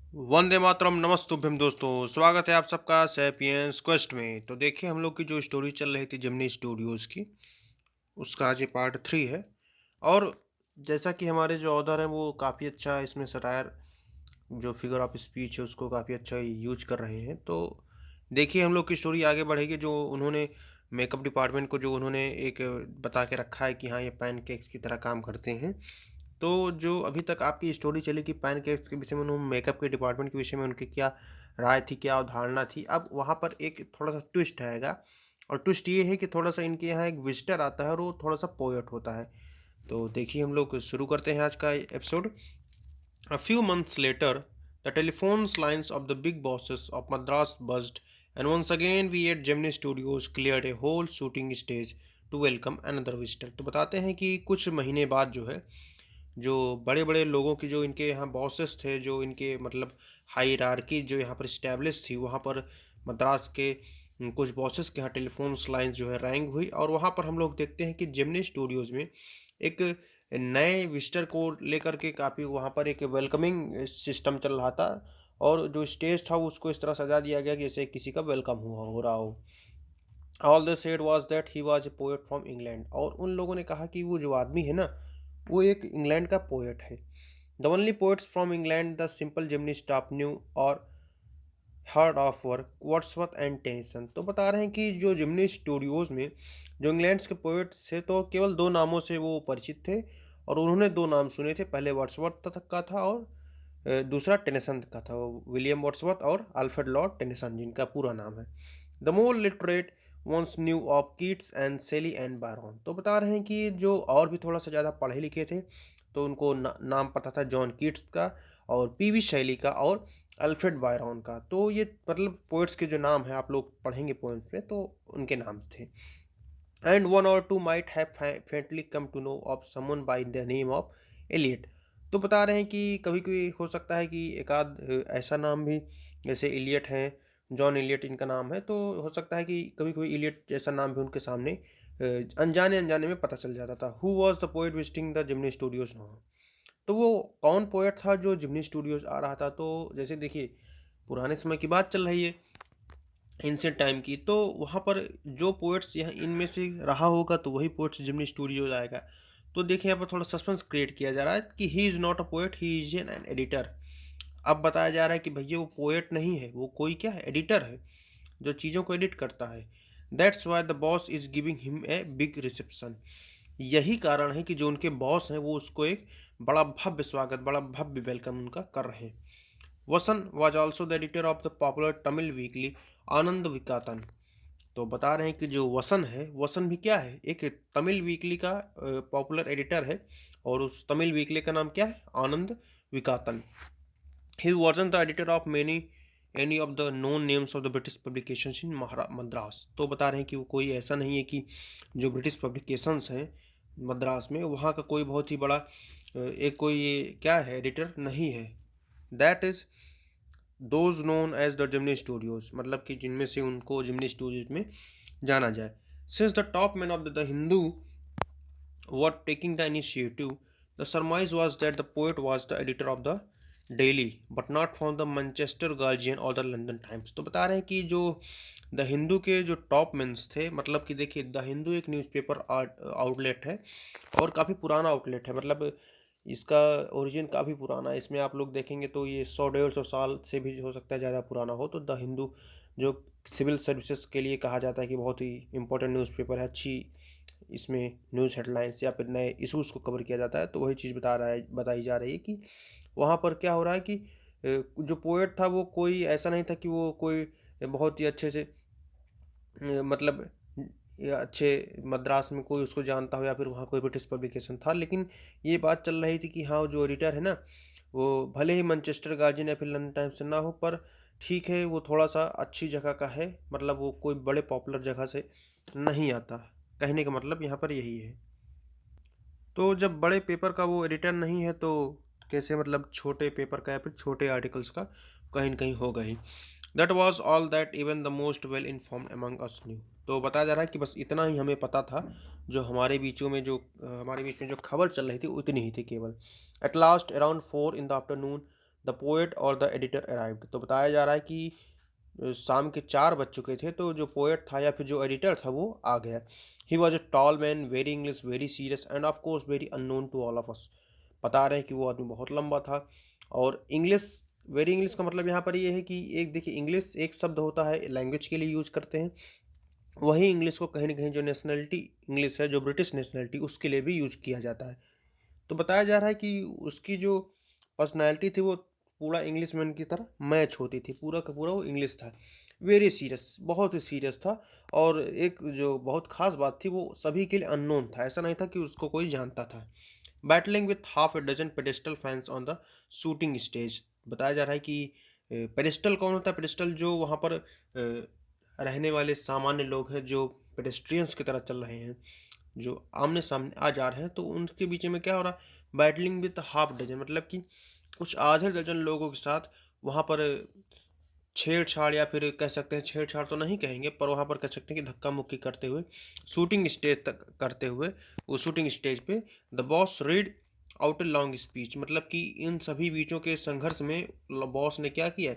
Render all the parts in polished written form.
वंदे मातरम नमस्तुभ्यम दोस्तों। स्वागत है आप सबका सैपियंस क्वेस्ट में। तो देखिए हम लोग की जो स्टोरी चल रही थी जिमनी स्टूडियोज़ की, उसका आज ये पार्ट 3 है। और जैसा कि हमारे जो ऑथर हैं वो काफ़ी अच्छा इसमें सटायर जो फिगर ऑफ स्पीच है उसको काफ़ी अच्छा यूज कर रहे हैं। तो देखिए हम लोग की स्टोरी आगे बढ़ेगी। जो उन्होंने मेकअप डिपार्टमेंट को जो उन्होंने एक बता के रखा है कि हाँ ये पैनकेक्स की तरह काम करते हैं। तो जो अभी तक आपकी स्टोरी चली कि पैनकेक्स के विषय में उन्होंने मेकअप के डिपार्टमेंट के विषय में उनकी क्या राय थी, क्या अवधारणा थी। अब वहाँ पर एक थोड़ा-सा ट्विस्ट आएगा और ट्विस्ट ये है कि थोड़ा-सा इनके यहाँ एक विज़िटर आता है और वो थोड़ा-सा पोएट होता है। तो देखिए हम लोग शुरू करते हैं आज का episode. A few months later, the telephone lines of the big bosses of Madras buzzed, and once again we at Gemini Studios cleared a whole shooting stage to welcome another visitor। तो बताते हैं कि कुछ महीने बाद जो है, जो बड़े-बड़े लोगों की जो इनके यहाँ बॉसेस थे, जो इनके मतलब हायरार्की जो यहाँ पर इस्टेब्लिश थी, वहाँ पर मद्रास के कुछ बॉसेस के यहाँ टेलीफ़ोन्स लाइन्स जो है रैंग हुई और वहाँ पर हम लोग देखते हैं कि जेमिनी स्टूडियोज़ में एक नए विज़िटर को लेकर के काफ़ी वहाँ पर एक वेलकमिंग सिस्टम चल रहा था। और जो स्टेज था उसको इस तरह सजा दिया गया कि जैसे किसी का वेलकम हुआ हो रहा हो। All they said was that he was a poet from England. और उन लोगों ने कहा कि वो जो आदमी है ना, वो एक इंग्लैंड का पोएट है। The only poets from England the simple chimney staff knew or heard of work Wordsworth and Tennyson. तो बता रहे हैं कि जो जिमनी स्टूडियोज़ में जो इंग्लैंड के पोएट्स थे तो केवल दो नामों से वो परिचित थे और उन्होंने दो नाम सुने थे। पहले वर्ड्सवर्थ तक का था और दूसरा टेनिसन का था। विलियम वर्ड्सवर्थ और अल्फ्रेड लॉर्ड टेनिसन जिनका पूरा नाम है। The more literate ones knew of Keats and Shelley and Byron. तो बता रहे हैं कि जो और भी थोड़ा सा ज़्यादा पढ़े लिखे थे तो उनको नाम पता था जॉन कीट्स का और पीवी शैली का और अल्फ्रेड बायरन का। तो ये मतलब पोएट्स के जो नाम हैं आप लोग पढ़ेंगे पोएम्स में तो उनके नाम थे। And one or two might have faintly come to know of someone by the name of Eliot. तो बता रहे हैं कि कभी कभी हो सकता है कि एक आध ऐसा नाम भी जैसे इलियट हैं, जॉन इलियट इनका नाम है, तो हो सकता है कि कभी कभी इलियट जैसा नाम भी उनके सामने अनजाने अनजाने में पता चल जाता था। Who was the poet visiting the Gemini studios now. तो वो कौन पोएट था जो जिमनी स्टूडियोज आ रहा था। तो जैसे देखिए पुराने समय की बात चल रही है, एंशिएंट टाइम की, तो वहाँ पर जो पोएट्स यहाँ इनमें से रहा होगा तो वही पोएट्स जिमनी स्टूडियोज आएगा। तो देखिए यहाँ पर थोड़ा सस्पेंस क्रिएट किया जा रहा है कि he is not a poet, he is an editor. अब बताया जा रहा है कि भैया वो पोएट नहीं है, वो कोई क्या है, एडिटर है जो चीज़ों को एडिट करता है। That's why the boss is giving him a big reception. यही कारण है कि जो उनके बॉस हैं वो उसको एक बड़ा भव्य स्वागत, बड़ा भव्य वेलकम उनका कर रहे हैं। Vasan was also the editor of the popular Tamil weekly Ananda Vikatan. तो बता रहे हैं कि जो वसन है, वसन भी क्या है, एक तमिल वीकली का पॉपुलर एडिटर है। और उस तमिल वीकली का नाम क्या है, आनंद विकातन। ही wasn't the editor of many any of the known names of the British publications in Madras. तो बता रहे हैं कि वो कोई ऐसा नहीं है कि जो ब्रिटिश पब्लिकेशंस हैं मद्रास में वहाँ का कोई बहुत ही बड़ा एक कोई ये क्या है एडिटर नहीं है। That is those known as the Gemini studios, मतलब कि जिनमें से उनको जिमनी स्टूडियोज में जाना जाए। Since the top man of the Hindu were taking the initiative, the surmise was that the poet was the editor of the daily but not from the Manchester guardian और the London times. तो बता रहे हैं कि जो the Hindu के जो top mains थे, मतलब कि देखिए द हिंदू एक न्यूज़पेपर आउटलेट है और काफ़ी पुराना आउटलेट है। मतलब इसका ओरिजिन काफ़ी पुराना है। इसमें आप लोग देखेंगे तो ये 100 150 साल से भी हो सकता है ज़्यादा पुराना हो। तो द हिंदू जो सिविल सर्विसेज के लिए कहा जाता है कि बहुत ही इंपॉर्टेंट न्यूज़पेपर है, अच्छी इसमें न्यूज़ हेडलाइंस या फिर नए इशूज़ को कवर किया जाता है। तो वही चीज़ बताई जा रही है कि वहाँ पर क्या हो रहा है कि जो पोएट था वो कोई ऐसा नहीं था कि वो कोई बहुत ही अच्छे से मतलब या अच्छे मद्रास में कोई उसको जानता हो या फिर वहाँ कोई ब्रिटिश पब्लिकेशन था। लेकिन ये बात चल रही थी कि हाँ जो एडिटर है ना, वो भले ही मैनचेस्टर गार्जियन या फिर लंदन टाइम्स से ना हो, पर ठीक है वो थोड़ा सा अच्छी जगह का है, मतलब वो कोई बड़े पॉपुलर जगह से नहीं आता। कहने का मतलब यहाँ पर यही है। तो जब बड़े पेपर का वो एडिटर नहीं है तो कैसे मतलब छोटे पेपर का या फिर छोटे आर्टिकल्स का कहीं न कहीं होगा ही। That was all that even the most well informed among us knew. तो बताया जा रहा है कि बस इतना ही हमें पता था, जो हमारे बीच में जो खबर चल रही थी उतनी ही थी केवल। At last around 4 in the afternoon the poet or the editor arrived. तो बताया जा रहा है कि शाम के 4 बज चुके थे, तो जो पोएट था या फिर जो एडिटर था वो आ गया। He was a tall man, very English, very serious and of course very unknown to all of us. बता रहे हैं कि वो आदमी बहुत लंबा था और इंग्लिश, वेरी इंग्लिश का मतलब यहाँ पर ये है कि एक देखिए, इंग्लिश एक शब्द होता है लैंग्वेज के लिए यूज करते हैं, वही इंग्लिश को कहीं ना कहीं जो नेशनलिटी इंग्लिश है, जो ब्रिटिश नेशनलिटी, उसके लिए भी यूज किया जाता है। तो बताया जा रहा है कि उसकी जो पर्सनैलिटी थी वो पूरा इंग्लिश मैन की तरह मैच होती थी, पूरा का पूरा वो इंग्लिश था। वेरी सीरियस, बहुत ही सीरियस था। और एक जो बहुत खास बात थी, वो सभी के लिए अननोन था, ऐसा नहीं था कि उसको कोई जानता था। Battling with half a dozen pedestal fans on the shooting stage. बताया जा रहा है कि पेडेस्टल कौन होता है? पेडेस्टल जो वहाँ पर रहने वाले सामान्य लोग हैं, जो पेडेस्ट्रियंस की तरह चल रहे हैं, जो आमने सामने आ जा रहे हैं, तो उनके बीच में क्या हो रहा है? बैटलिंग विद हाफ डजन, मतलब कि कुछ आधे दर्जन लोगों के साथ वहाँ पर छेड़छाड़, या फिर कह सकते हैं छेड़छाड़ तो नहीं कहेंगे, पर वहाँ पर कह सकते हैं कि धक्का मुक्की करते हुए, शूटिंग स्टेज तक करते हुए, वो शूटिंग स्टेज पे the boss read out a long speech. मतलब कि इन सभी बीचों के संघर्ष में बॉस ने क्या किया?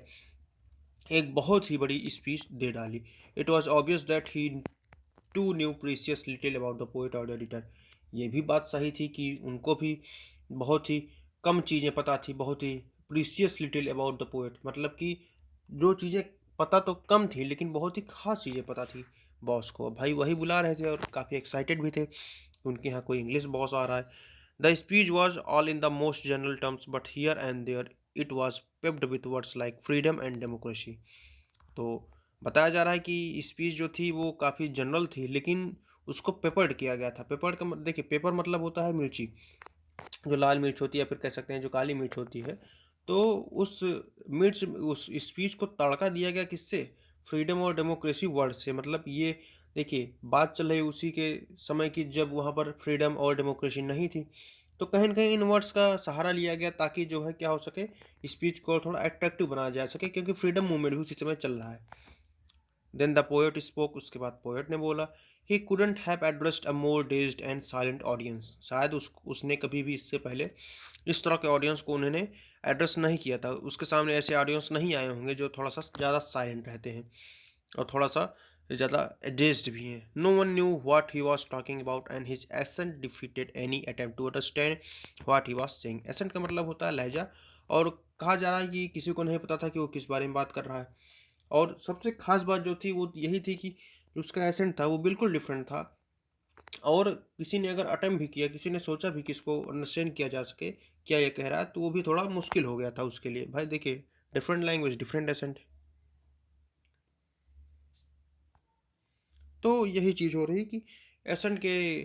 एक बहुत ही बड़ी स्पीच दे डाली। It was obvious that he too knew precious little about the poet or the editor. ये भी बात सही थी कि उनको भी बहुत ही कम चीज़ें पता थी, बहुत ही precious little about the poet, मतलब कि जो चीज़ें पता तो कम थी लेकिन बहुत ही खास चीज़ें पता थी बॉस को। भाई वही बुला रहे थे और काफ़ी एक्साइटेड भी थे, उनके यहाँ कोई इंग्लिश बॉस आ रहा है। The speech was all in the most general terms but here and there it was peppered with words like freedom and democracy. तो बताया जा रहा है कि स्पीच जो थी वो काफ़ी जनरल थी, लेकिन उसको पेपर्ड किया गया था। पेपर्ड का देखिए, पेपर मतलब होता है मिर्ची, जो लाल मिर्च होती है, या फिर कह सकते हैं जो काली मिर्च होती है। तो उस मिर्च, उस स्पीच को तड़का दिया गया किससे? फ्रीडम और डेमोक्रेसी वर्ड से। मतलब ये देखिए, बात चल रही उसी के समय की जब वहाँ पर फ्रीडम और डेमोक्रेसी नहीं थी, तो कहीं ना कहीं इन वर्ड्स का सहारा लिया गया ताकि जो है क्या हो सके, स्पीच को थोड़ा अट्रैक्टिव बनाया जा सके, क्योंकि फ्रीडम मूवमेंट भी उसी समय चल रहा है। देन द पोएट स्पोक, उसके बाद पोएट ने बोला, he couldn't have addressed a more dazed and silent audience. शायद उसने कभी भी इससे पहले इस तरह के ऑडियंस को उन्होंने एड्रेस नहीं किया था, उसके सामने ऐसे ऑडियंस नहीं आए होंगे जो थोड़ा सा ज़्यादा साइलेंट रहते हैं और थोड़ा सा ज़्यादा एडेज्ड भी हैं। No one knew what he was talking about and his accent defeated any attempt to understand what he was saying. Accent का मतलब होता है लहजा, और कहा जा रहा है कि किसी को नहीं पता था कि वो किस बारे में बात कर रहा है। और सबसे खास बात जो थी वो यही थी कि जो उसका एसेंट था वो बिल्कुल डिफरेंट था, और किसी ने अगर अटेम्प्ट भी किया, किसी ने सोचा भी कि इसको अंडरस्टैंड किया जा सके क्या ये कह रहा है, तो वो भी थोड़ा मुश्किल हो गया था उसके लिए। भाई देखिए, डिफरेंट लैंग्वेज, डिफरेंट एसेंट, तो यही चीज़ हो रही कि एसेंट के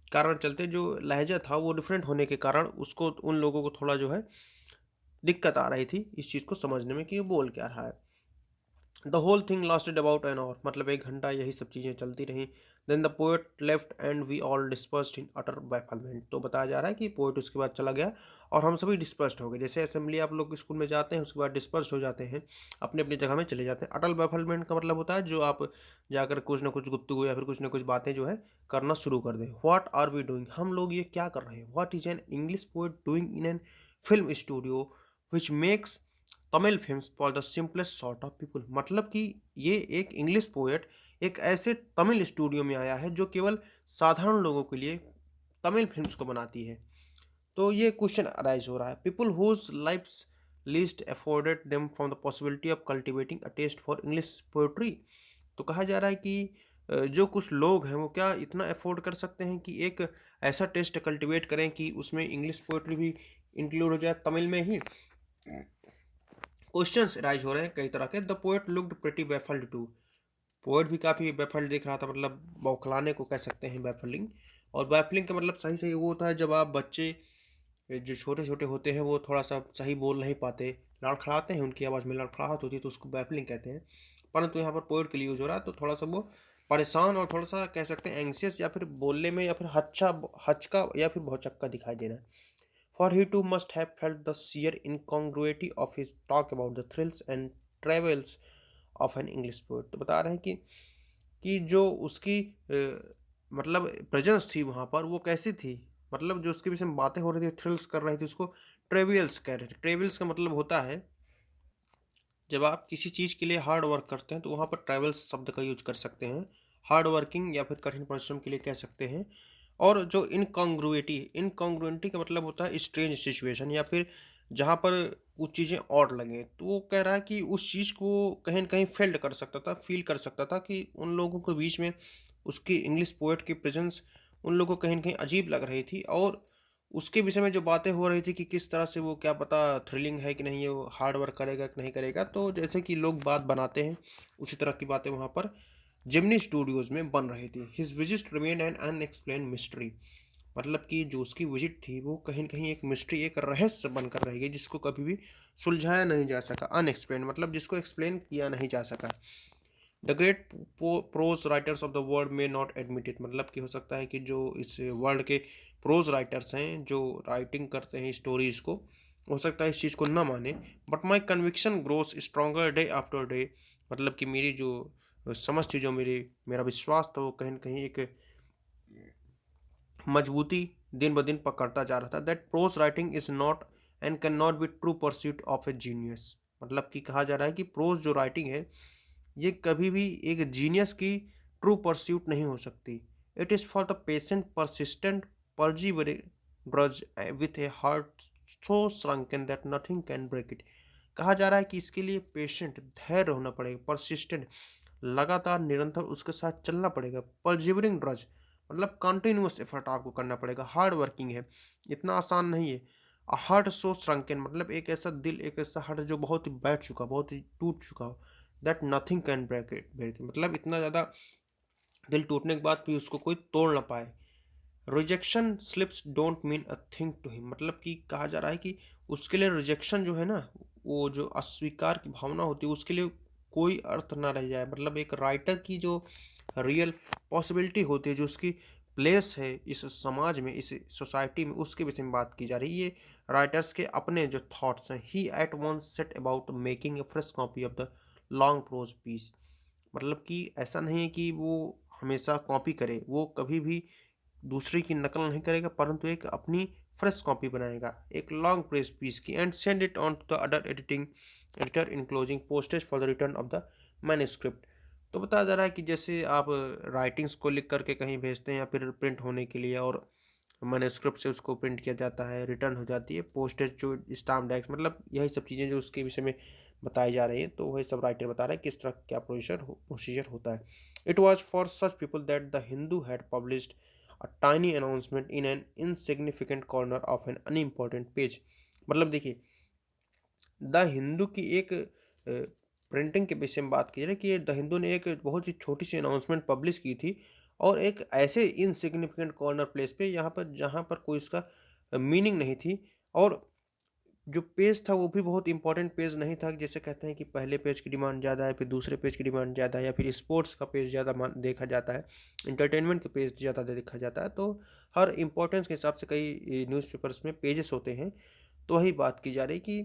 कारण चलते जो लहजा था वो डिफरेंट होने के कारण उसको, उन लोगों को थोड़ा जो है दिक्कत आ रही थी इस चीज़ को समझने में कि ये बोल क्या रहा है। The whole thing lasted about an hour, मतलब 1 घंटा यही सब चीज़ें चलती रहीं। Then the poet left and we all dispersed in utter bafflement. तो बताया जा रहा है कि पोएट उसके बाद चला गया और हम सभी डिस्पर्स्ड हो गए। जैसे असेंबली आप लोग स्कूल में जाते हैं, उसके बाद डिस्पर्स्ड हो जाते हैं, अपनी अपनी जगह में चले जाते हैं। अटल बैफलमेंट का मतलब होता है जो आप जाकर कुछ ना कुछ गुफ्तगू या फिर कुछ ना कुछ बातें जो है करना शुरू कर दें। व्हाट आर वी डूइंग, हम लोग ये क्या कर रहे हैं? What is an English poet doing in an film studio which makes Tamil films for the simplest sort of people. मतलब कि ये एक इंग्लिश पोएट एक ऐसे तमिल स्टूडियो में आया है जो केवल साधारण लोगों के लिए तमिल फिल्म्स को बनाती है। तो ये क्वेश्चन अराइज हो रहा है, people whose lives least afforded them from the possibility of cultivating a taste for English poetry. तो कहा जा रहा है कि जो कुछ लोग हैं वो क्या इतना अफोर्ड कर सकते हैं कि एक ऐसा टेस्ट कल्टिवेट करें कि उसमें इंग्लिश पोएट्री भी इंक्लूड हो जाए तमिल में ही। क्वेश्चंस राइज हो रहे हैं कई तरह के। The poet looked pretty baffled too, poet भी काफ़ी बैफल्ड दिख रहा था, मतलब बौखलाने को कह सकते हैं बैफलिंग। और बैफलिंग का मतलब सही सही वो होता है जब आप बच्चे जो छोटे छोटे होते हैं वो थोड़ा सा सही बोल नहीं पाते, लड़खड़ाते हैं, उनकी आवाज़ में लड़खड़ाहट होती है, तो उसको बैफलिंग कहते हैं। परंतु यहाँ पर पोएट के लिए यूज हो रहा है, तो थोड़ा सा वो परेशान और थोड़ा सा कह सकते हैं एंग्सियस, या फिर बोलने में या फिर हचका या फिर भौचक्का दिखाई देना। For he too must have felt the sheer incongruity of his talk about the thrills and travels of an English poet। तो बता रहे हैं कि जो उसकी मतलब प्रेजेंस थी वहाँ पर वो कैसी थी, मतलब जो उसके विषय में बातें हो रही थी, थ्रिल्स कर रही थी उसको, ट्रेवियल्स कह रहे थे। ट्रेवियल्स का मतलब होता है जब आप किसी चीज़ के लिए हार्ड वर्क करते हैं तो वहाँ पर ट्रेवल्स शब्द का यूज कर सकते हैं। हार्ड वर्किंग या फिर कठिन परिश्रम के लिए कह सकते हैं। और जो इनकॉन्ग्रुएंटी का मतलब होता है स्ट्रेंज सिचुएशन, या फिर जहाँ पर कुछ चीज़ें और लगें, तो वो कह रहा है कि उस चीज़ को कहीं न कहीं फेल्ड कर सकता था, फ़ील कर सकता था कि उन लोगों के बीच में उसकी इंग्लिश पोएट की प्रेज़ेंस उन लोगों को कहीं न कहीं अजीब लग रही थी। और उसके विषय में जो बातें हो रही थी कि किस तरह से वो, क्या पता थ्रिलिंग है कि नहीं, ये वो हार्ड वर्क करेगा कि नहीं करेगा। तो जैसे कि लोग बात बनाते हैं, उसी तरह की बातें वहाँ पर जेमिनी स्टूडियोज़ में बन रही थी। His visit remain N unexplained mystery, मतलब कि जो उसकी विजिट थी वो कहीं न कहीं एक मिस्ट्री, एक रहस्य बनकर रह गई, जिसको कभी भी सुलझाया नहीं जा सका। अनएक्सप्लेन्ड मतलब जिसको एक्सप्लेन किया नहीं जा सका। The great prose writers of the world may not admit it, मतलब कि हो सकता है कि जो इस वर्ल्ड के प्रोज राइटर्स हैं, जो राइटिंग करते हैं स्टोरीज को, हो सकता है इस चीज़ को ना माने। But my conviction grows stronger day after day, मतलब कि मेरी जो समझ थी, जो मेरा विश्वास था, वो कहीं ना कहीं एक मजबूती दिन ब दिन पकड़ता जा रहा था। That pros writing is not and can not be true pursuit of A genius, मतलब कि कहा जा रहा है कि प्रोज जो राइटिंग है ये कभी भी एक जीनियस की ट्रू परस्यूट नहीं हो सकती। It is for the patient persistent persevering drudge with a heart so shrunken that nothing can break it. कहा जा रहा है कि इसके लिए पेशेंट, धैर्य होना पड़ेगा, परसिस्टेंट, लगातार निरंतर उसके साथ चलना पड़ेगा। परजीवरिंग ड्रज मतलब कंटिन्यूस एफर्ट आपको करना पड़ेगा, हार्ड वर्किंग है, इतना आसान नहीं है। हार्ट सो श्रंकन मतलब एक ऐसा दिल, एक ऐसा हार्ट जो बहुत ही बैठ चुका, बहुत ही टूट चुका हो। That nothing can break it मतलब इतना ज़्यादा दिल टूटने के बाद भी उसको कोई तोड़ ना पाए। Rejection slips don't mean a thing to him, मतलब कि कहा जा रहा है कि उसके लिए रिजेक्शन जो है ना, वो जो अस्वीकार की भावना होती है, उसके लिए कोई अर्थ ना रह जाए। मतलब एक राइटर की जो रियल पॉसिबिलिटी होती है, जो उसकी प्लेस है इस समाज में, इस सोसाइटी में, उसके विषय में बात की जा रही है। ये राइटर्स के अपने जो थॉट्स हैं। He at once set about making a fresh copy of the long prose piece, मतलब कि ऐसा नहीं है कि वो हमेशा कॉपी करे, वो कभी भी दूसरे की नकल नहीं करेगा, परंतु एक अपनी फ्रेश कॉपी बनाएगा एक लॉन्ग प्रेस पीस की, and send it on to the other editor enclosing postage for the return of the manuscript. तो बताया जा रहा है कि जैसे आप राइटिंग्स को लिख करके कहीं भेजते हैं या फिर प्रिंट होने के लिए, और मैन्युस्क्रिप्ट से उसको प्रिंट किया जाता है, रिटर्न हो जाती है, पोस्टेज जो स्टाम्प डैक्स, मतलब यही सब चीज़ें जो उसके विषय में बताई जा रही हैं। तो वही सब राइटर बता रहा है किस तरह क्या प्रोसीजर होता है। It was for such people that the Hindu had published a tiny announcement in an insignificant corner of an unimportant page, मतलब देखिए द हिंदू की एक प्रिंटिंग के विषय में बात की जाए कि द हिंदू ने एक बहुत ही छोटी सी अनाउंसमेंट पब्लिश की थी, और एक ऐसे इनसिग्निफिकेंट कॉर्नर प्लेस पे, यहाँ पर जहाँ पर कोई उसका मीनिंग नहीं थी। और जो पेज था वो भी बहुत इंपॉर्टेंट पेज नहीं था, जैसे कहते हैं कि पहले पेज की डिमांड ज़्यादा है, फिर दूसरे पेज की डिमांड ज़्यादा है, या फिर स्पोर्ट्स का पेज ज़्यादा देखा जाता है, इंटरटेनमेंट का पेज ज़्यादा देखा जाता है। तो हर इंपॉर्टेंस के हिसाब से कई न्यूज़पेपर्स में पेजेस होते हैं। तो वही बात की जा रही कि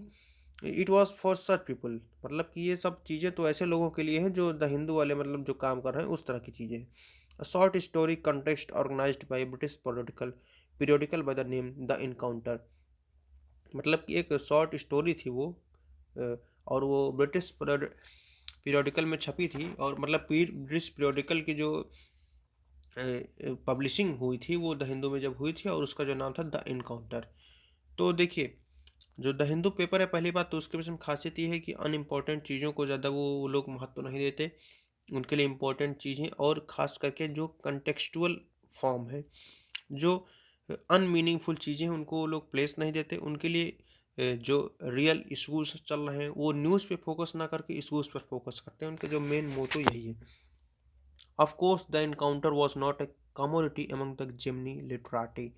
it was for such people, मतलब कि ये सब चीज़ें तो ऐसे लोगों के लिए हैं जो द हिंदू वाले, मतलब जो काम कर रहे हैं उस तरह की चीज़ें हैं। Short story contest organized by British political periodical by the name the Encounter, मतलब कि एक शॉर्ट स्टोरी थी वो, और वो ब्रिटिश पीरियोडिकल में छपी थी, और मतलब ब्रिटिश पीरियोडिकल की जो पब्लिशिंग हुई थी वो द हिंदू में जब हुई थी, और उसका जो नाम था द इनकाउंटर। तो देखिए जो द हिंदू पेपर है, पहली बात तो उसके विषय में खासियत ये है कि अनइम्पोर्टेंट चीज़ों को ज़्यादा वो लोग महत्व नहीं देते। उनके लिए इम्पोर्टेंट चीज़ें, और ख़ास करके जो कंटेक्सचुअल फॉर्म है, जो अनमीनिंगफुल चीज़ें, उनको वो लोग प्लेस नहीं देते। उनके लिए जो रियल इशूज़ चल रहे हैं वो न्यूज़ पे फोकस ना करके इशूज़ पर फोकस करते हैं। उनका जो मेन मोटो यही है। Of course the encounter was not a commodity among the जिमनी लिटराटी,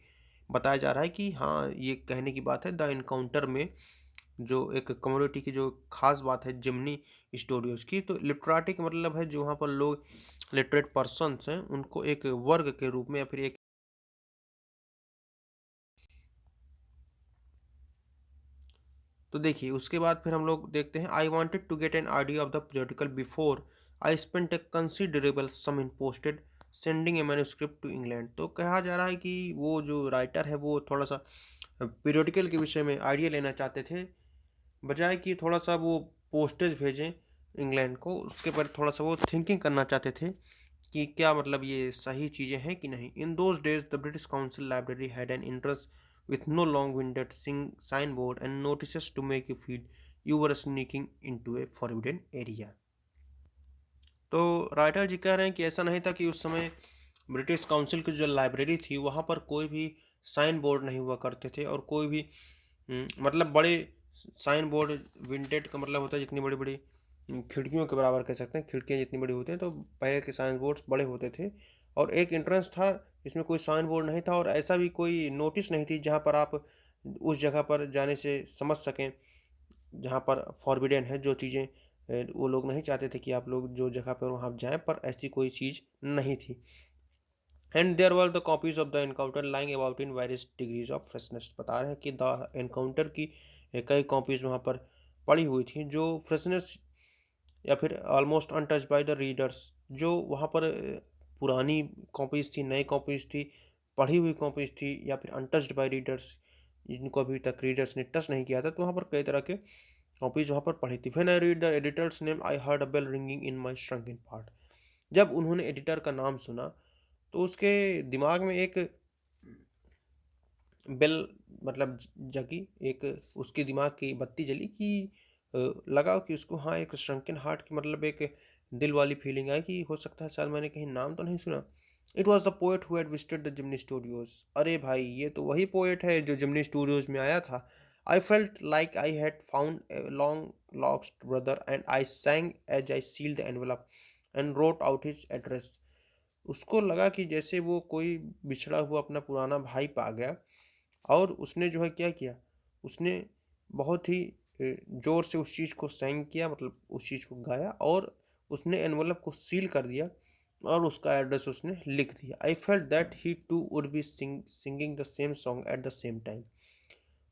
बताया जा रहा है कि हाँ ये कहने की बात है, द इनकाउंटर में जो एक कमोडिटी की जो खास बात है जिमनी स्टूडियोज़ की, तो लिटराटी का मतलब है जो वहाँ पर लोग लिटरेट पर्सनस हैं उनको एक वर्ग के रूप में, या फिर एक। तो देखिए उसके बाद फिर हम लोग देखते हैं, I wanted to get an idea of the periodical before I spent a considerable sum in postage sending a manuscript to England. तो कहा जा रहा है कि वो जो राइटर है वो थोड़ा सा पीरियोडिकल के विषय में आइडिया लेना चाहते थे, बजाय कि थोड़ा सा वो पोस्टेज भेजें इंग्लैंड को, उसके पर थोड़ा सा वो थिंकिंग करना चाहते थे कि क्या मतलब ये सही चीज़ें हैं कि नहीं। In those days the British council library had an interest with no long winded signboard and notices to make you feel you were sneaking into a forbidden area। तो राइटर जी कह रहे हैं कि ऐसा नहीं था कि उस समय ब्रिटिश काउंसिल की जो लाइब्रेरी थी वहाँ पर कोई भी साइन बोर्ड नहीं हुआ करते थे, और कोई भी मतलब बड़े साइन बोर्ड, विंटेड का मतलब होता है जितनी बड़ी बड़ी खिड़कियों के बराबर कह सकते हैं, खिड़कियाँ जितनी बड़ी होती हैं, तो पहले के साइन बोर्ड्स बड़े होते थे। और एक एंट्रेंस था जिसमें कोई साइन बोर्ड नहीं था, और ऐसा भी कोई नोटिस नहीं थी जहाँ पर आप उस जगह पर जाने से समझ सकें जहाँ पर फॉरबिडन है जो चीज़ें, वो लोग नहीं चाहते थे कि आप लोग जो जगह पर वहाँ जाएं, पर ऐसी कोई चीज़ नहीं थी। And there were the copies of the Encounter lying about in various degrees of freshness. बता रहे हैं कि द एनकाउंटर की कई कॉपीज वहाँ पर पड़ी हुई थी जो फ्रेशनेस या फिर almost untouched by the readers, जो वहाँ पर पुरानी कॉपीज़ थी, नई कॉपीज़ थी, पढ़ी हुई कॉपीज़ थी, या फिर अनटच्ड बाय रीडर्स जिनको अभी तक रीडर्स ने टच नहीं किया था, तो वहाँ पर कई तरह के कॉपीज़ वहाँ पर पढ़ी थी। When I read the editor's name I heard a bell ringing in my shrunken part. जब उन्होंने एडिटर का नाम सुना तो उसके दिमाग में एक बेल मतलब जगी, एक उसके दिमाग की बत्ती जली कि लगा कि उसको, हाँ, एक श्रंकन हार्ट की मतलब एक दिल वाली फीलिंग आई कि हो सकता है शायद मैंने कहीं नाम तो नहीं सुना। It was the poet who had visited the Gemini studios. अरे भाई, ये तो वही पोएट है जो जिमनी स्टूडियोज में आया था। I felt like I had found a long lost brother and I sang as I sealed the envelope and wrote out his address. उसको लगा कि जैसे वो कोई बिछड़ा हुआ अपना पुराना भाई पा गया, और उसने जो है क्या किया, उसने बहुत ही ज़ोर से उस चीज़ को सेंग किया, मतलब उस चीज़ को गाया, और उसने एनवलप को सील कर दिया और उसका एड्रेस उसने लिख दिया। I felt that he too would be singing the same song at the same time.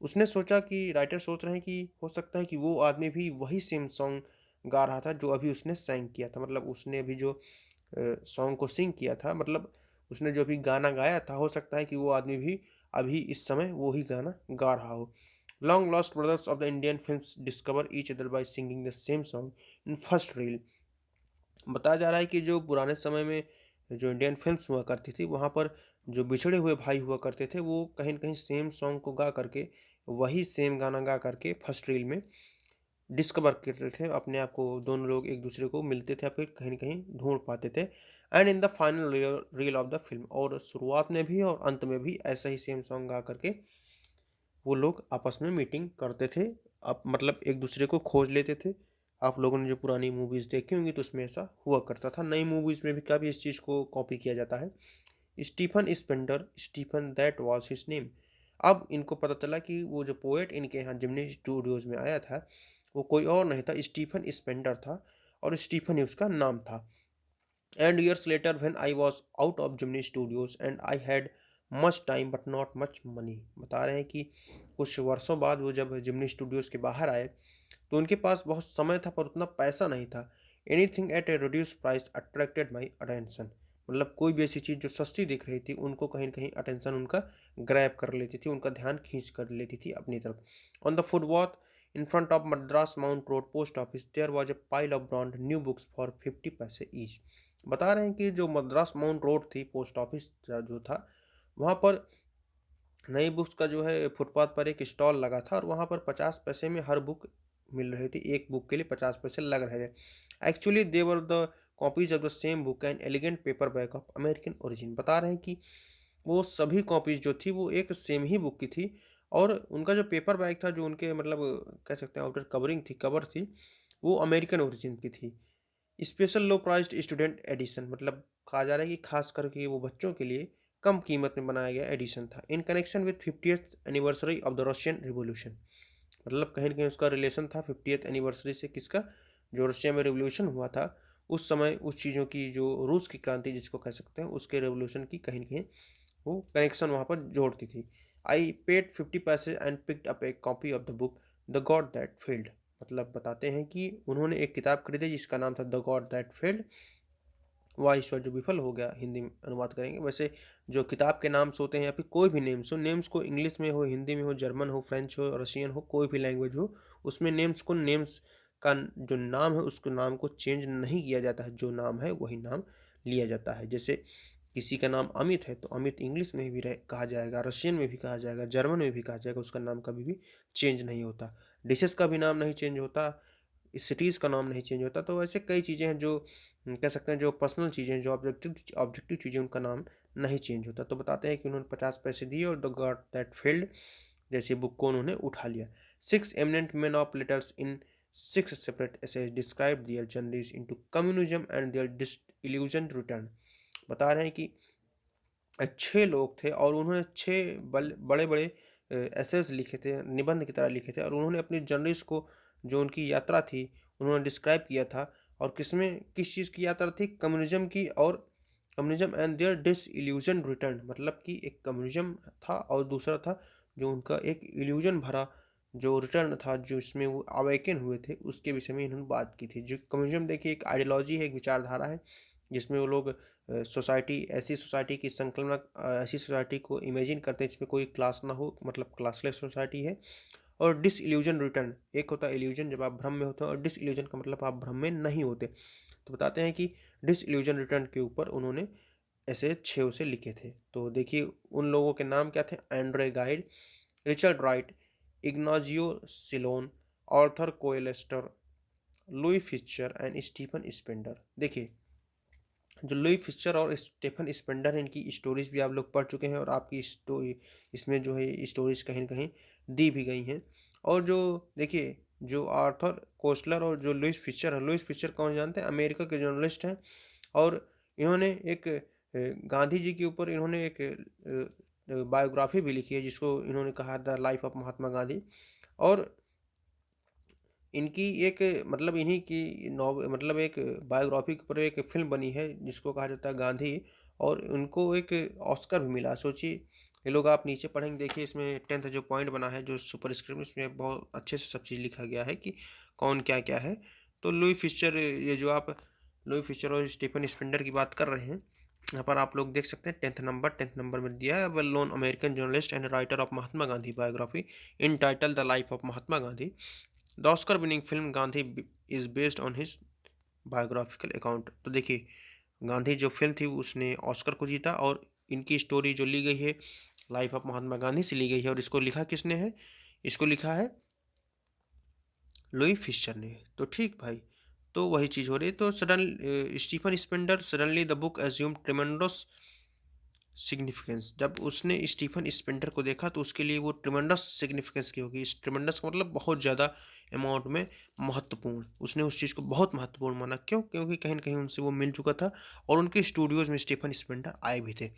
उसने सोचा कि राइटर सोच रहे हैं कि हो सकता है कि वो आदमी भी वही सेम सॉन्ग गा रहा था जो अभी उसने सेंग किया था, मतलब उसने अभी जो सॉन्ग को सिंग किया था, मतलब उसने जो अभी गाना गाया था, हो सकता है कि वो आदमी भी अभी इस समय वो ही गाना गा रहा हो। Long lost brothers of the Indian films discover each other by singing the same song in first reel. बताया जा रहा है कि जो पुराने समय में जो इंडियन फिल्म्स हुआ करती थी, वहाँ पर जो बिछड़े हुए भाई हुआ करते थे, वो कहीं न कहीं सेम सॉन्ग को गा करके, वही सेम गाना गा करके फर्स्ट रील में डिस्कवर करते थे अपने आप को। दोनों लोग एक दूसरे को मिलते थे, फिर कहीं न कहीं ढूँढ पाते थे। And in the final reel of the film, और शुरुआत में भी और अंत में भी ऐसा ही सेम सॉन्ग गा करके वो लोग आपस में मीटिंग करते थे। अब मतलब एक दूसरे को खोज लेते थे। आप लोगों ने जो पुरानी मूवीज़ देखी होंगी तो उसमें ऐसा हुआ करता था। नई मूवीज़ में भी काफ़ी इस चीज़ को कॉपी किया जाता है। Stephen Spender, Stephen that was his name. अब इनको पता चला कि वो जो पोएट इनके यहाँ जिमनी स्टूडियोज़ में आया था, वो कोई और नहीं था, स्टीफन स्पेंडर था, और स्टीफन ही उसका नाम था। And years later, when I was out of Gemini Studios and I had much time but not much money। बता रहे हैं कि कुछ वर्षों बाद वो जब जिमनी स्टूडियोज़ के बाहर आए तो उनके पास बहुत समय था पर उतना पैसा नहीं था। Anything at A reduce price attracted my attention. मतलब कोई भी ऐसी चीज़ जो सस्ती दिख रही थी, उनको कहीं न कहीं अटेंशन उनका ग्रैब कर लेती थी, उनका ध्यान खींच कर लेती थी अपनी तरफ। On the footpath in front of Madras Mount Road post office there was a pile of brand new books for 50 paise each. बता रहे हैं कि जो मद्रास माउंट रोड थी, पोस्ट ऑफिस जो था, वहाँ पर नई बुक्स का जो है फुटपाथ पर एक स्टॉल लगा था, और वहाँ पर 50 पैसे में हर बुक मिल रही थी। एक बुक के लिए 50 पैसे लग रहे थे। Actually they were the copies of the same book and elegant paper back of American origin. बता रहे हैं कि वो सभी कॉपीज जो थी वो एक सेम ही बुक की थी, और उनका जो पेपर बैग था, जो उनके मतलब कह सकते हैं आउटर कवरिंग थी, कवर थी, वो अमेरिकन ओरिजिन की थी। स्पेशल लो प्राइस्ड स्टूडेंट एडिशन, मतलब कहा जा रहा है कि खास करके वो बच्चों के लिए कम कीमत में बनाया गया एडिशन था। In connection with 50th anniversary of the Russian revolution. मतलब कहीं ना कहीं उसका रिलेशन था 50th एनिवर्सरी से, किसका, जो रशिया में रिवॉल्यूशन हुआ था उस समय, उस चीज़ों की जो रूस की क्रांति जिसको कह सकते हैं, उसके रेवोल्यूशन की कहीं ना कहीं वो कनेक्शन वहाँ पर जोड़ती थी। आई पेड 50 पैसे and picked up A copy of the book the God that failed. मतलब बताते हैं कि उन्होंने एक किताब खरीदी जिसका नाम था द गॉड दैट फेल्ड। वाह ईश्वर जो विफल हो गया, हिंदी में अनुवाद करेंगे। वैसे जो किताब के नाम्स होते हैं या फिर कोई भी नेम्स हो, नेम्स को इंग्लिश में हो, हिंदी में हो, जर्मन हो, फ्रेंच हो, रशियन हो, कोई भी लैंग्वेज हो, उसमें नेम्स का जो नाम है उसको नाम को चेंज नहीं किया जाता है, जो नाम है वही नाम लिया जाता है। जैसे किसी का नाम अमित है तो अमित इंग्लिश में भी कहा जाएगा, रशियन में भी कहा जाएगा, जर्मन में भी कहा जाएगा, उसका नाम कभी भी चेंज नहीं होता। डिशेस का भी नाम नहीं चेंज होता, सिटीज़ का नाम नहीं चेंज होता। तो ऐसे कई चीज़ें हैं जो कह सकते हैं, जो पर्सनल चीज़ें हैं, जो ऑब्जेक्टिव चीज़ें, उनका नाम नहीं चेंज होता। तो बताते हैं कि उन्होंने 50 पैसे दिए और द गॉट दैट फेल्ड जैसे बुक को उन्होंने उठा लिया। 6 eminent man of letters in 6 separate essays describe their journeys into communism and their disillusioned return. बता रहे हैं कि 6 लोग थे और उन्होंने 6 बड़े बड़े एसेस लिखे थे, निबंध की तरह लिखे थे, और उन्होंने अपनी जर्नीज को, जो उनकी यात्रा थी, उन्होंने डिस्क्राइब किया था। और किस चीज़ की यात्रा थी? कम्युनिज्म की। और communism and their disillusioned return, मतलब कि एक कम्युनिज्म था और दूसरा था जो उनका एक इल्यूजन भरा जो रिटर्न था, जो इसमें वो अवेकन हुए थे, उसके विषय में इन्होंने बात की थी। जो कम्युनिज्म देखिए एक आइडियोलॉजी है, एक विचारधारा है, जिसमें वो लोग ऐसी सोसाइटी की संकल्पना, ऐसी सोसाइटी को इमेजिन करते हैं जिसमें कोई क्लास ना हो, मतलब क्लासलेस सोसाइटी है। और डिsillusion रिटर्न, एक होता है इल्यूजन जब आप भ्रम में होते हो, और डिsillusion का मतलब आप भ्रम में नहीं होते। तो बताते हैं कि डिsillusion रिटर्न के ऊपर उन्होंने ऐसे 6 उसे लिखे थे। तो देखिए उन लोगों के नाम क्या थे? Andre Gide, Richard Wright, Ignazio Silone, Arthur Koestler, Louis Fischer and Stephen Spender. देखिए जो लुई फिशर और स्टेफन स्पेंडर हैं, इनकी स्टोरीज भी आप लोग पढ़ चुके हैं, और आपकी स्टोरी इसमें जो है स्टोरीज कहीं न कहीं दी भी गई हैं। और जो देखिए जो आर्थर कोस्टलर और जो लुईस फिशर है, लुईस फिशर कौन जानते हैं? अमेरिका के जर्नलिस्ट हैं। और इन्होंने एक गांधी जी के ऊपर इन्होंने एक बायोग्राफी भी लिखी है, जिसको इन्होंने कहा the life of Mahatma Gandhi. और इनकी एक मतलब इन्हीं की मतलब एक बायोग्राफी के ऊपर एक फिल्म बनी है जिसको कहा जाता है गांधी, और उनको एक ऑस्कर भी मिला। सोचिए ये लोग, आप नीचे पढ़ेंगे, देखिए इसमें 10th जो पॉइंट बना है, जो सुपर स्क्रिप्ट, इसमें बहुत अच्छे से सब चीज़ लिखा गया है कि कौन क्या क्या है। तो लुई फिशर, ये जो आप लुई फिशर और स्टीफन स्पेंडर की बात कर रहे हैं, यहाँ पर आप लोग देख सकते हैं 10th नंबर में दिया है, well known American journalist and writer of Mahatma Gandhi biography in title the life of Mahatma Gandhi. The Oscar winning film Gandhi is based on his biographical account. तो देखिए गांधी जो फिल्म थी उसने ऑस्कर को जीता, और इनकी स्टोरी जो ली गई है लाइफ ऑफ महात्मा गांधी से ली गई है। और इसको लिखा किसने है? इसको लिखा है लुई फिशर ने। तो ठीक भाई, तो वही चीज़ हो रही है। तो sudden Stephen Spender suddenly the book assumed tremendous significance. जब उसने स्टीफन स्पेंडर को देखा तो उसके लिए वो ट्रिमेंडस सिग्निफिकेंस की होगी। इस ट्रिमेंडस का मतलब बहुत ज़्यादा अमाउंट में महत्वपूर्ण, उसने उस चीज़ को बहुत महत्वपूर्ण माना। क्यों? क्योंकि कहीं ना कहीं उनसे वो मिल चुका था, और उनके स्टूडियोज़ में स्टीफन स्पेंडर आए भी थे।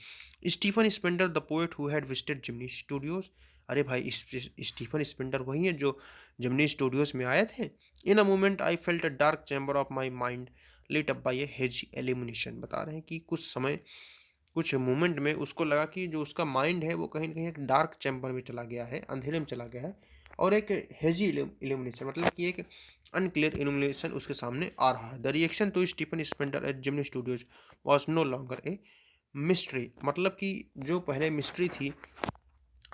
Stephen Spender the poet who had visited Gemini studios. अरे भाई, स्टीफन स्पेंडर वही है जो जिमनी स्टूडियोज़ में आए थे। In a moment I felt a dark chamber of my mind lit up by a hazy illumination। बता रहे हैं कि कुछ मोमेंट में उसको लगा कि जो उसका माइंड है वो कहीं ना कहीं एक डार्क चैम्बर में चला गया है, अंधेरे में चला गया है, और एक हेजी इल्यूमिनेशन, मतलब कि एक अनक्लियर इल्यूमिनेशन उसके सामने आ रहा है। The reaction to Stephen Spender at Gemini studios was no longer a mystery. मतलब कि जो पहले मिस्ट्री थी,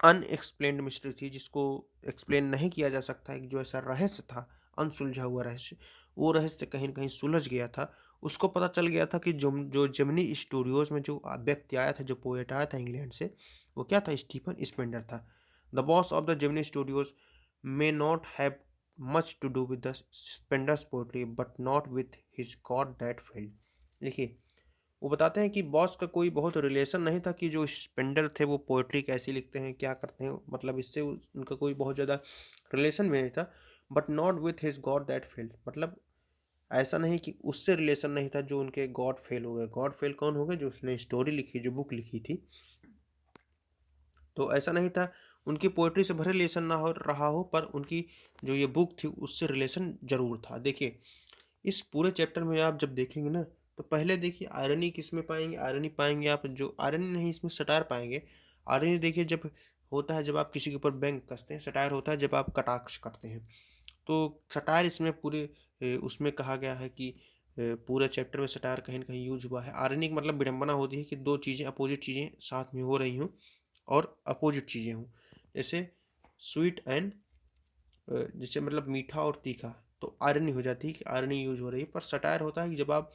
अनएक्सप्लेन्ड मिस्ट्री थी, जिसको एक्सप्लेन नहीं किया जा सकता है, जो ऐसा रहस्य था, अनसुलझा हुआ रहस्य, वो रहस्य कहीं ना कहीं सुलझ गया था। उसको पता चल गया था कि जो जेमिनी स्टूडियोज में जो व्यक्ति आया था, जो पोएट आया था इंग्लैंड से, वो क्या था? स्टीफन स्पेंडर था। The boss of the Gemini studios may not have much to do with the Spender's poetry but not with his god that failed. देखिए वो बताते हैं कि बॉस का कोई बहुत रिलेशन नहीं था कि जो स्पेंडर थे वो पोएट्री कैसी लिखते हैं, क्या करते हैं, मतलब इससे उनका कोई बहुत ज़्यादा रिलेशन भी नहीं था। But not with his god that failed, मतलब ऐसा नहीं कि उससे रिलेशन नहीं था जो उनके गॉड फेल हो गए। गॉड फेल कौन हो गए? जो उसने स्टोरी लिखी, जो बुक लिखी थी। तो ऐसा नहीं था उनकी पोएट्री से भले रिलेशन ना हो रहा हो, पर उनकी जो ये बुक थी उससे रिलेशन जरूर था। देखिए इस पूरे चैप्टर में आप जब देखेंगे ना, तो पहले देखिए आयरनी किस में पाएंगे? आयरनी पाएंगे आप, जो आयरनी नहीं, इसमें सटायर पाएंगे। आयरनी देखिए जब होता है जब आप किसी के ऊपर व्यंग कसते हैं, सटायर होता है जब आप कटाक्ष करते हैं। तो सटायर इसमें पूरे उसमें कहा गया है कि पूरे चैप्टर में सटायर कहीं न कहीं यूज़ हुआ है। आयरनी का मतलब विडंबना होती है कि 2 चीज़ें अपोज़िट चीज़ें साथ में हो रही हों और अपोज़िट चीज़ें हों। जैसे स्वीट एंड जैसे मतलब मीठा और तीखा, तो आयरनी हो जाती है कि आयरनी यूज़ हो रही है। पर सटायर होता है कि जब आप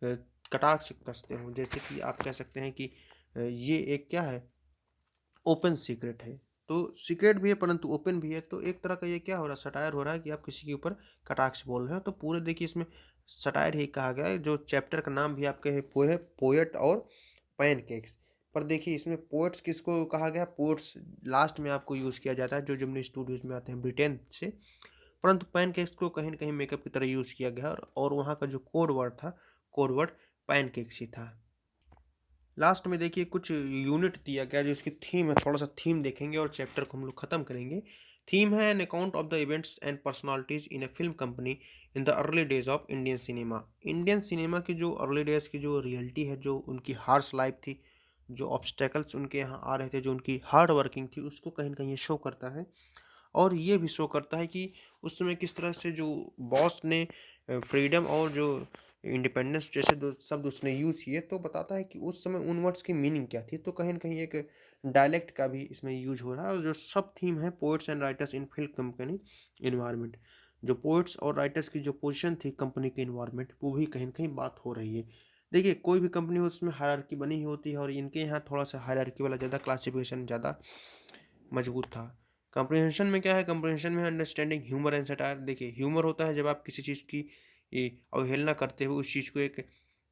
कटाक्ष कसते हो, जैसे कि आप कह सकते हैं कि ये एक क्या है, ओपन सीक्रेट है। तो सीक्रेट भी है परंतु ओपन भी है, तो एक तरह का ये क्या हो रहा है, सटायर हो रहा है कि आप किसी के ऊपर कटाक्ष बोल रहे हो। तो पूरे देखिए इसमें सटायर ही कहा गया है, जो चैप्टर का नाम भी आपके है पोएट और पैनकेक्स। पर देखिए इसमें पोएट्स किसको कहा गया है, पोएट्स लास्ट में आपको यूज़ किया जाता है जो जिम्नी स्टूडियोज़ में आते हैं ब्रिटेन से। परंतु पैनकेक्स को कहीं न कहीं मेकअप की तरह यूज़ किया गया है, और वहाँ का जो कोड वर्ड था, कोड वर्ड पैनकेक्स ही था। लास्ट में देखिए कुछ यूनिट दिया गया जो इसकी थीम है, थोड़ा सा थीम देखेंगे और चैप्टर को हम लोग खत्म करेंगे। थीम है an account of the events and personalities in A film company in the early days of Indian cinema. Indian cinema की जो अर्ली डेज की जो रियलिटी है, जो उनकी हार्श लाइफ थी, जो ऑब्स्टेकल्स उनके यहाँ आ रहे थे, जो उनकी हार्ड वर्किंग थी, उसको कहीं न कहीं ये शो करता है। और ये भी शो करता है कि उस समय किस तरह से जो बॉस ने फ्रीडम और जो इंडिपेंडेंस जैसे दो शब्द उसने यूज़ किए, तो बताता है कि उस समय उन वर्ड्स की मीनिंग क्या थी। तो कहीं न कहीं एक डायलेक्ट का भी इसमें यूज़ हो रहा है, और जो सब थीम है poets and writers in film company environment, जो पोएट्स और राइटर्स की जो पोजीशन थी कंपनी के एनवायरनमेंट, वो भी कहीं न कहीं बात हो रही है। देखिए कोई भी कंपनी हो उसमें हायरार्की बनी ही होती है, और इनके यहाँ थोड़ा-सा हायरार्की वाला ज़्यादा क्लासिफिकेशन ज़्यादा मजबूत था। कम्प्रिहेंशन में क्या है, कम्प्रिहेंशन में अंडरस्टैंडिंग ह्यूमर एंड सटायर। देखिए ह्यूमर होता है जब आप किसी चीज़ की अवहेलना करते हो, उस चीज़ को एक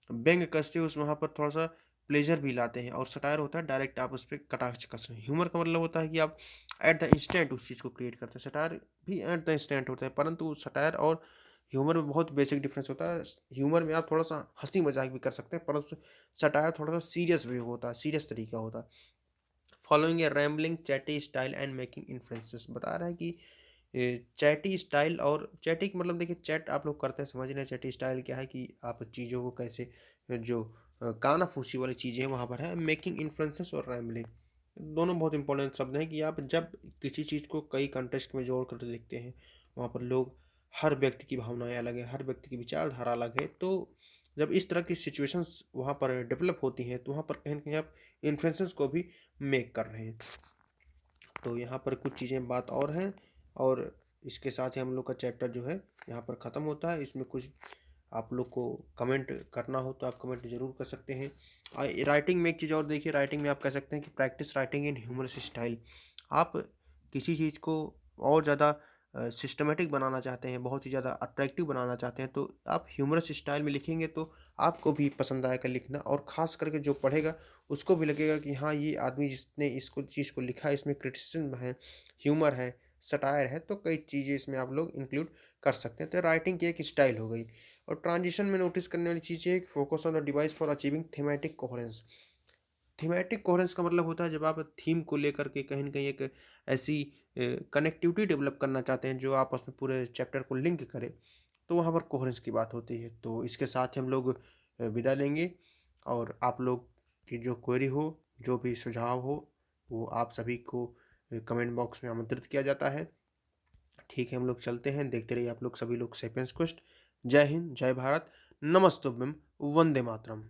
व्यंग कसते हो, उस वहाँ पर थोड़ा-सा प्लेज़र भी लाते हैं, और सटायर होता है डायरेक्ट आप उस पे कटाक्ष कस रहे हैं। ह्यूमर का मतलब होता है कि आप एट द इंस्टेंट उस चीज़ को क्रिएट करते हैं। सटायर भी एट द इंस्टेंट होता है, परंतु सटायर और ह्यूमर में बहुत बेसिक डिफरेंस होता है। ह्यूमर में आप थोड़ा-सा हँसी-मज़ाक भी कर सकते हैं, परंतु सटायर थोड़ा-सा सीरियस वे होता है, सीरियस तरीका होता है। Following A rambling chatty style and making influences, बता रहा है कि चैटी स्टाइल, और चैटी का मतलब देखिए चैट आप लोग करते हैं, समझ रहे हैं। चैटी स्टाइल क्या है कि आप चीज़ों को कैसे जो काना फूसी वाली चीज़ें हैं वहाँ पर है। मेकिंग इन्फ्लुएंसेस और रैम्बलिंग दोनों बहुत इंपॉर्टेंट शब्द हैं, कि आप जब किसी चीज़ को कई कंटेक्स्ट में जोड़ कर देखते हैं, वहाँ पर लोग, हर व्यक्ति की भावनाएं अलग है, हर व्यक्ति की विचारधारा अलग है। तो जब इस तरह की सिचुएशंस वहाँ पर डेवलप होती हैं, तो वहाँ पर कहीं न कहीं आप इन्फ्लुएंसेस को भी मेक कर रहे हैं। तो यहाँ पर कुछ चीज़ें बात और हैं, और इसके साथ ही हम लोग का चैप्टर जो है यहाँ पर ख़त्म होता है। इसमें कुछ आप लोग को कमेंट करना हो तो आप कमेंट ज़रूर कर सकते हैं। राइटिंग में एक चीज़ और देखिए, राइटिंग में आप कह सकते हैं कि practice writing in humorous style. आप किसी चीज़ को और ज़्यादा सिस्टमेटिक बनाना चाहते हैं, बहुत ही ज़्यादा अट्रैक्टिव बनाना चाहते हैं, तो आप ह्यूमरस स्टाइल में लिखेंगे तो आपको भी पसंद आएगा लिखना, और ख़ास करके जो पढ़ेगा उसको भी लगेगा कि हाँ, ये आदमी जिसने इसको चीज़ को लिखा है इसमें क्रिटिसिज्म है, ह्यूमर है, सटायर है, तो कई चीज़ें इसमें आप लोग इंक्लूड कर सकते हैं। तो राइटिंग की एक स्टाइल हो गई। और ट्रांजिशन में नोटिस करने वाली चीज़ ये है कि focus on the device for achieving thematic coherence. Thematic coherence का मतलब होता है जब आप थीम को लेकर के कहीं न कहीं एक ऐसी कनेक्टिविटी डेवलप करना चाहते हैं जो आपस में पूरे चैप्टर को लिंक करे, तो वहाँ पर कोहेरेंस की बात होती है। तो इसके साथ ही हम लोग विदा लेंगे, और आप लोग की जो क्वेरी हो, जो भी सुझाव हो, वो आप सभी को कमेंट बॉक्स में आमंत्रित किया जाता है। ठीक है, हम लोग चलते हैं, देखते रहिए आप लोग सभी लोग सेपियंस क्वेस्ट। जय हिंद, जय भारत, नमस्तुभ्यम, वंदे मातरम।